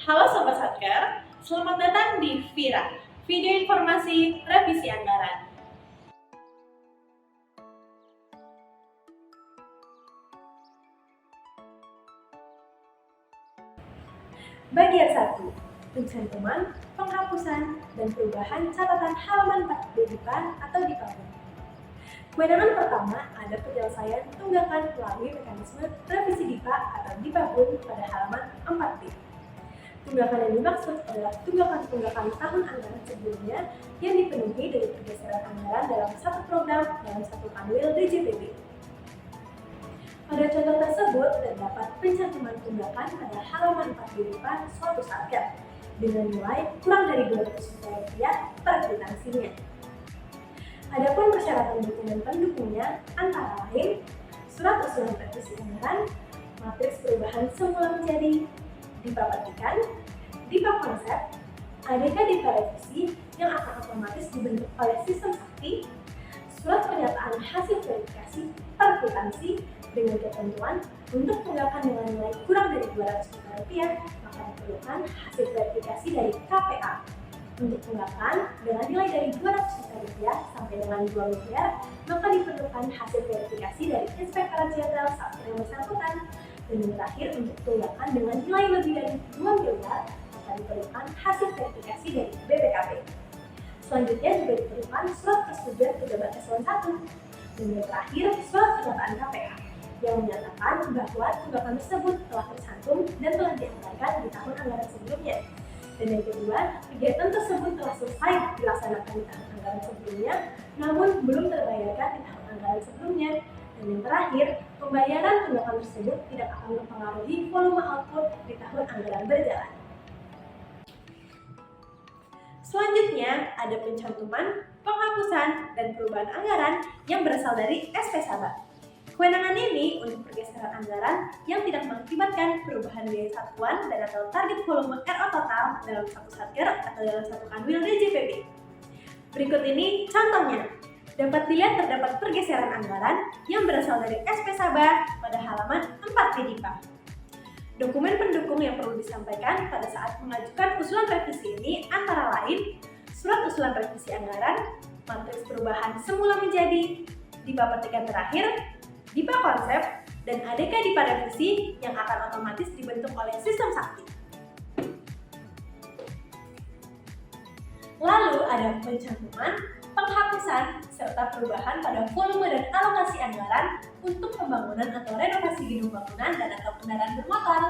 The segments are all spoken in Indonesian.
Halo Sobat Satker, selamat datang di VIRA, Video Informasi Revisi Anggaran. Bagian 1. Pencantuman, penghapusan, dan perubahan catatan halaman 4 DIPA atau DIPA. Kewenangan pertama ada penyelesaian tunggakan melalui mekanisme revisi DIPA atau DIPA pada halaman 4D. Tunggakan yang dimaksud adalah tunggakan-tunggakan tahun anggaran sebelumnya yang dipenuhi dari pergeseran anggaran dalam satu program dalam satu kanwil DJPB. Pada contoh tersebut terdapat pencantuman tunggakan pada halaman 4 DIPA suatu satker dengan nilai kurang dari Rp200 per kwitansinya. Adapun persyaratan dokumen pendukungnya antara lain surat usulan revisi anggaran, matriks perubahan semula menjadi DIPA petikan, DIPA konsep, ADK DIPA revisi yang akan otomatis dibentuk oleh sistem sakti, surat pernyataan hasil verifikasi per kwitansi dengan ketentuan untuk tunggakan dengan nilai kurang dari Rp200 maka diperlukan hasil verifikasi dari KPA. Untuk tunggakan dengan nilai dari Rp200 sampai dengan Rp2 maka diperlukan hasil verifikasi dari Inspektorat Jenderal saat yang bersangkutan. Dan yang terakhir untuk tunggakan dengan nilai lebih dari Rp2 maka diperlukan hasil verifikasi dari BPKP. Selanjutnya juga diperlukan surat persetujuan pejabat eselon 1. Dan yang terakhir surat pernyataan KPA yang menyatakan bahwa tunggakan tersebut telah tercantum dan telah dianggarkan di tahun anggaran sebelumnya. Dan yang kedua, kegiatan tersebut telah selesai dilaksanakan di tahun anggaran sebelumnya, namun belum terbayarkan di tahun anggaran sebelumnya. Dan yang terakhir, pembayaran tunggakan tersebut tidak akan mempengaruhi volume output di tahun anggaran berjalan. Selanjutnya, ada pencantuman, penghapusan, dan perubahan anggaran yang berasal dari SP Saba. Kewenangan ini untuk pergeseran anggaran yang tidak mengakibatkan perubahan biaya satuan dan atau target volume RO total dalam satu satker atau dalam satu kanwil DJPB. Berikut ini contohnya. Dapat dilihat terdapat pergeseran anggaran yang berasal dari SP Saba pada halaman 4 DIPA. Dokumen pendukung yang perlu disampaikan pada saat mengajukan usulan revisi ini antara lain surat usulan revisi anggaran, matriks perubahan semula menjadi DIPA petikan terakhir, DIPA konsep, dan ADK DIPA revisi yang akan otomatis dibentuk oleh sistem sakti. Lalu ada pencantuman, penghapusan, serta perubahan pada volume dan alokasi anggaran untuk pembangunan atau renovasi gedung bangunan dan atau kendaraan bermotor.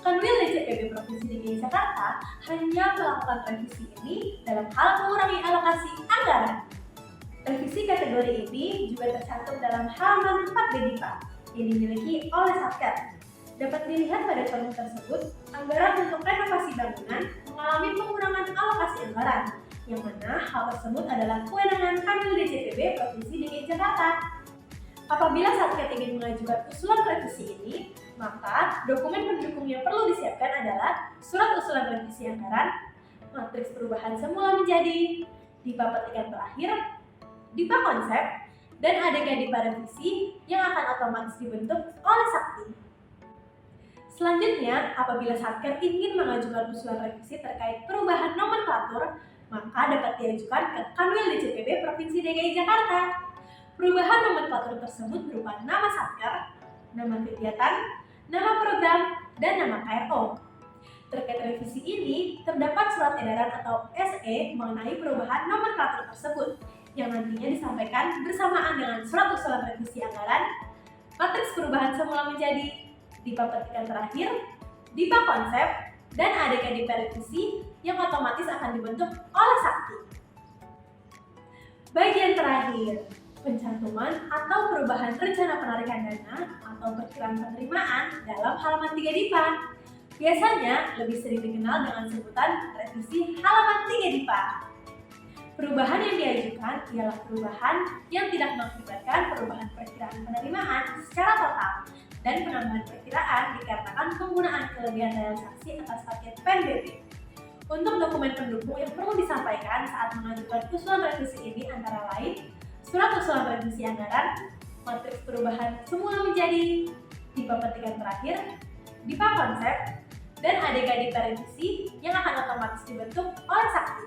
Kanwil DJPB Provinsi DKI Jakarta hanya melakukan revisi ini dalam hal mengurangi alokasi anggaran. Revisi kategori ini juga tercantum dalam halaman 4 DIPA yang dimiliki oleh satker. Dapat dilihat pada contoh tersebut, anggaran untuk renovasi bangunan mengalami pengurangan alokasi anggaran, yang mana hal tersebut adalah kewenangan kanwil DJPB Provinsi DKI Jakarta. Apabila satker ingin mengajukan usulan revisi ini, maka dokumen pendukung yang perlu disiapkan adalah surat usulan revisi anggaran, matriks perubahan semula menjadi DIPA petikan terakhir, DIPA konsep, dan ADK DIPA revisi yang akan otomatis dibentuk oleh sakti. Selanjutnya, apabila satker ingin mengajukan usulan revisi terkait perubahan nomenklatur, maka dapat diajukan ke kanwil DJPB Provinsi DKI Jakarta. Perubahan nomenklatur tersebut berupa nama satker, nama kegiatan, nama program, dan nama KRO. Terkait revisi ini, terdapat surat edaran atau SE mengenai perubahan nomenklatur tersebut, yang nantinya disampaikan bersamaan dengan surat usulan revisi anggaran, matriks perubahan semula menjadi DIPA petikan terakhir, DIPA konsep, dan ADK DIPA revisi yang otomatis akan dibentuk oleh sakti. Bagian terakhir, pencantuman atau perubahan rencana penarikan dana atau perkiraan penerimaan dalam halaman 3 DIPA. Biasanya lebih sering dikenal dengan sebutan revisi halaman 3 DIPA. Perubahan yang diajukan ialah perubahan yang tidak mengakibatkan perubahan perkiraan penerimaan secara total dan penambahan perkiraan dikarenakan penggunaan kelebihan dana saksi atas paket PNBP. Untuk dokumen pendukung yang perlu disampaikan saat mengajukan usulan revisi ini antara lain surat usulan revisi anggaran, matriks perubahan semula menjadi DIPA petikan terakhir, DIPA konsep, dan adik-adik revisi yang akan otomatis dibentuk oleh Sakti.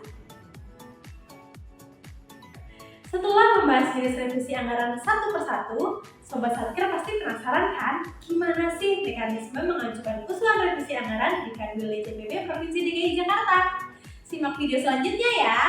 Setelah membahas jenis revisi anggaran satu persatu, Sobat Satkir pasti penasaran kan gimana sih mekanisme mengajukan usulan revisi anggaran di Kanwil DJPB Provinsi DKI Jakarta? Simak video selanjutnya ya!